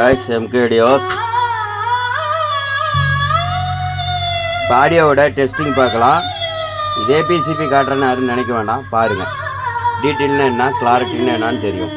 guys, MK Videos. ஆடியோவோட testing பார்க்கலாம். இதே PCB காட்டுறேன்னு யாரும் நினைக்க வேண்டாம். பாருங்கள், டீட்டெயில்னா என்ன, கிளாரிட்டின்னா என்னன்னு தெரியும்.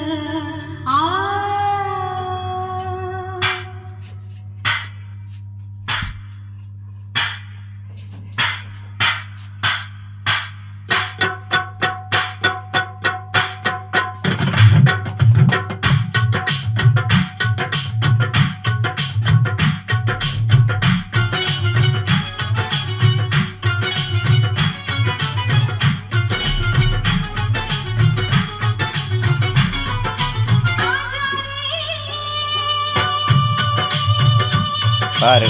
பாரு,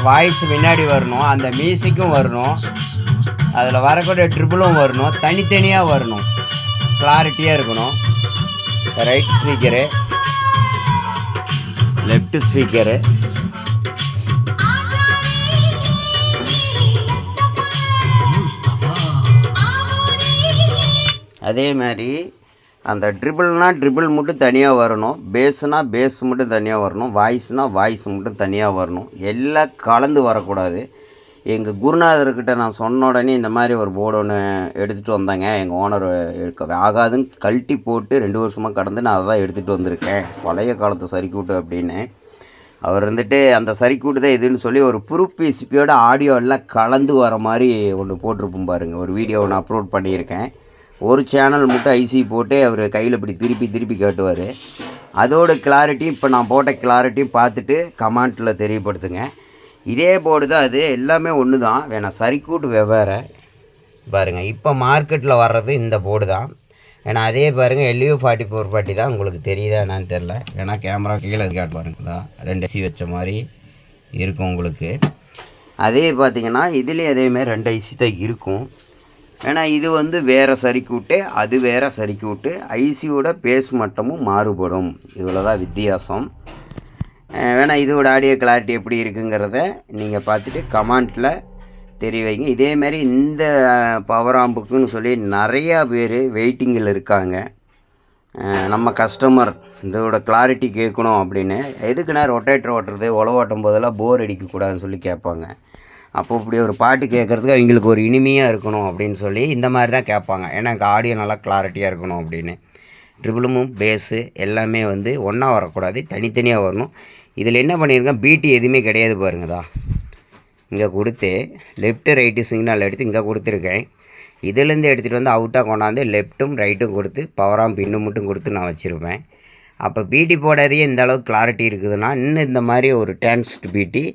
வாய்ஸ் முன்னாடி வரணும், அந்த மியூசிக்கும் வரணும், அதில் வரக்கூடிய ட்ரிபிளும் வரணும், தனித்தனியாக வரணும், கிளாரிட்டியாக இருக்கணும். ரைட் ஸ்பீக்கரு, லெஃப்ட் ஸ்பீக்கரு, அதே மாதிரி அந்த ட்ரிபிள்னால் ட்ரிபிள் மட்டும் தனியாக வரணும், பேஸுனால் பேஸ் மட்டும் தனியாக வரணும், வாய்ஸ்னால் வாய்ஸ் மட்டும் தனியாக வரணும். எல்லாம் கலந்து வரக்கூடாது. எங்கள் குருநாதர்கிட்ட நான் சொன்ன உடனே இந்த மாதிரி ஒரு போர்டு ஒன்று எடுத்துகிட்டு வந்தாங்க. எங்கள் ஓனர் ஆகாதுன்னு கழட்டி போட்டு 2 வருஷமாக கடந்து நான் அதை தான் எடுத்துகிட்டு வந்திருக்கேன், பழைய காலத்து சர்க்யூட்டு அப்படின்னு. அவர் வந்துட்டு அந்த சர்க்யூட்டு தான் இதுன்னு சொல்லி ஒரு ப்ரூஃப் பிசிபியோட ஆடியோ எல்லாம் கலந்து வர மாதிரி ஒன்று போட்டிருப்போம் பாருங்கள். ஒரு வீடியோ ஒன்று அப்லோட் பண்ணியிருக்கேன். ஒரு சேனல் மட்டும் ஐசி போட்டு அவர் கையில் இப்படி திருப்பி காட்டுவார். அதோட கிளாரிட்டி இப்போ நான் போட்ட கிளாரிட்டியும் பார்த்துட்டு கமெண்ட்டில் தெரியப்படுத்துங்க. இதே போர்டு தான் அது, எல்லாமே ஒன்று தான், வேணால் சர்க்யூட் வெவ்வேறு. பாருங்கள், இப்போ மார்க்கெட்டில் வர்றது இந்த போர்டு தான். ஏன்னா அதே பாருங்கள், LU4440 தான். உங்களுக்கு தெரியுதா என்னன்னு தெரில, ஏன்னா கேமரா கீழே காட்டு பாருங்களா, 2 ஐசி வச்ச மாதிரி இருக்கும் உங்களுக்கு. அதே பார்த்திங்கன்னா இதுலேயும் அதேமாதிரி 2 ஐசி தான் இருக்கும். ஏன்னா இது வந்து வேறு சர்க்யூட்டு, அது வேறு சர்க்யூட்டு, ஐசியோட பேஸ் மட்டமும் மாறுபடும். இவ்வளோ தான் வித்தியாசம். வேணால் இதோட ஆடியோ கிளாரிட்டி எப்படி இருக்குங்கிறத நீங்கள் பார்த்துட்டு கமெண்ட்டில் தெரிய வைங்க. இதேமாரி இந்த பவர் ஆம்புக்குன்னு சொல்லி நிறையா பேர் வெயிட்டிங்கில் இருக்காங்க. நம்ம கஸ்டமர் இதோட கிளாரிட்டி கேட்கணும் அப்படின்னு, எதுக்குன்னா ரொட்டேட்டர் ஓட்டுறது, உழவாட்டும் போதெல்லாம் போர் அடிக்கக்கூடாதுன்னு சொல்லி கேட்பாங்க. அப்போ இப்படி ஒரு பாட்டு கேட்குறதுக்கு அவங்களுக்கு ஒரு இனிமையாக இருக்கணும் அப்படின்னு சொல்லி இந்த மாதிரி தான் கேட்பாங்க. ஏன்னா எனக்கு ஆடியோ நல்லா கிளாரிட்டியாக இருக்கணும் அப்படின்னு. ட்ரிபிளும் பேஸு எல்லாமே வந்து ஒன்றா வரக்கூடாது, தனித்தனியாக வரணும். இதில் என்ன பண்ணியிருக்கேன், பிடி எதுவுமே கிடையாது பாருங்கதா. இங்கே கொடுத்து லெஃப்ட்டு ரைட்டு சிக்னல் எடுத்து இங்கே கொடுத்துருக்கேன். இதிலேருந்து எடுத்துகிட்டு வந்து அவுட்டாக கொண்டாந்து லெஃப்ட்டும் ரைட்டும் கொடுத்து பவராம் பின்னு மட்டும் கொடுத்து நான் வச்சுருப்பேன். அப்போ பிடி போடாதையே இந்த அளவுக்கு கிளாரிட்டி இருக்குதுன்னா, இன்னும் இந்த மாதிரி ஒரு டேன்ஸ்ட் பிடி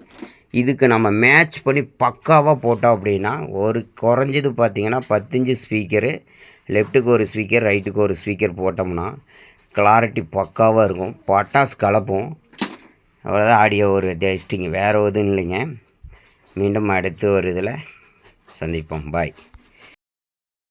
இதுக்கு நம்ம மேட்ச் பண்ணி பக்காவாக போட்டோம் அப்படின்னா, ஒரு குறைஞ்சது பார்த்திங்கன்னா 10 இன்ச்சு ஸ்பீக்கரு, லெஃப்ட்டுக்கு ஒரு ஸ்பீக்கர், ரைட்டுக்கு ஒரு ஸ்பீக்கர் போட்டோம்னா கிளாரிட்டி பக்காவாக இருக்கும். பட்டாசு கலப்போம். அவ்வளோதான் ஆடியோ ஒரு டெஸ்டிங், வேறு எதுவும் இல்லைங்க. மீண்டும் அடுத்து ஒரு இதில் சந்திப்போம். பாய்.